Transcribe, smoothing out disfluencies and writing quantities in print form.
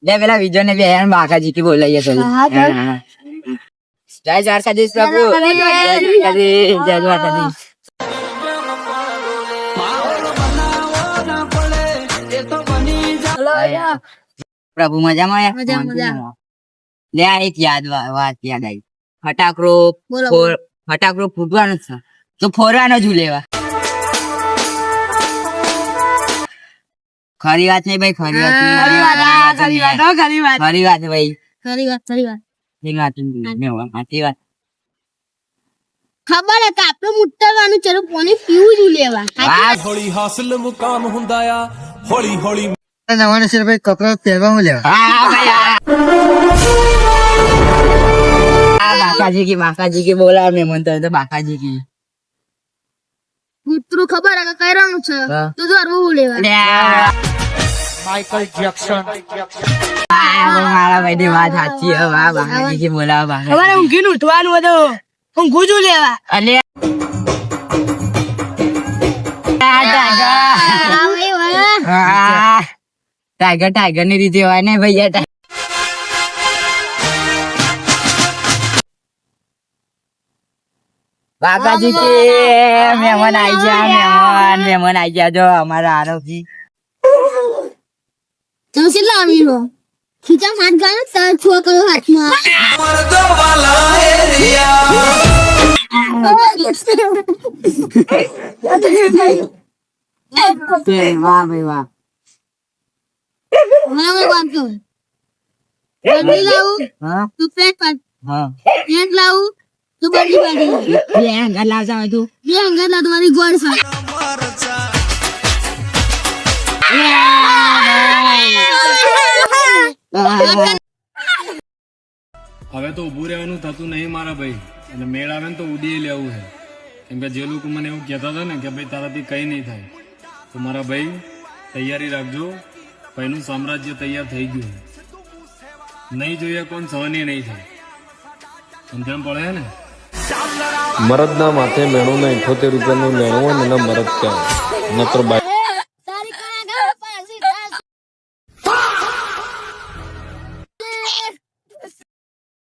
લે પેલા વિજય ને બી હેરાન બાકાજી કી બોલાઈએ ચલ જય દ્વારકાધીશ પ્રભુ જય દ્વારકાધીશ પ્રભુ મજામાં લે આ એક વાત યાદ આવી ફટાકડો ફૂટવાનો છે તો ફોરવાનો જ લેવા ખરી વાત નહીં ભાઈ ખરી વાત ભાઈ સાચી વાત ખબર હતા આપણે મુટ્ટવાનું ચલો પાણી પીવું જ લેવા હોળી હાસલ મુકામ હુંદાયા હોળી હોળી નવાને છે ભાઈ કપડા પહેરવા લેવા બાકાજી કી બોલા મેમન તો બાકાજી કી કૂતરું ખબર હે કે કઈરાનું છે તો જોરવું લેવા માઇકલ જેક્સન મારા ભાઈ ની વાત સાચી હે વાહ બાકાજી કી બોલા બાકાજી અમારે ઊંઘીને ઉઠવાનું હતું ઊંઘું જ લેવા અલે ટાઈગર ની રીતે હોય ને ભૈયા બાકાજી કે મહેમાન આઈ ગયા જો અમારા આરોપી તમે કેટલા આવીનો ખીચા હાથ ગાળો તો છોકરો હાથમાં વાહ ભાઈ વાહ મને વાત કહો બંડી લાવું હા તું પેટ પર હા પેટ લાવું તું બંડી પાડી બે અંગર લાવતા તું બે અંગર લા તમારી ગોળ સા હવે તો ઊભું રહેવાનું થતું નહીં મારા ભાઈ અને મેળ આવે ને તો ઉડી લેવું છે કેમ કે જે લોકો મને એવું કહેતા હતા ને કે ભાઈ તારાથી કંઈ નહીં થાય તો મારા ભાઈ તૈયારી રાખજો ભાઈનું સામ્રાજ્ય તૈયાર થઈ ગયું નહીં જોઈએ કોણ સહની નહીં થાય સમજણ પડે ને મરદના માથે મેણું ના 78 રૂપિયાનું મેણું હોય ને મરદ કહેવાય નત્ર બાઈ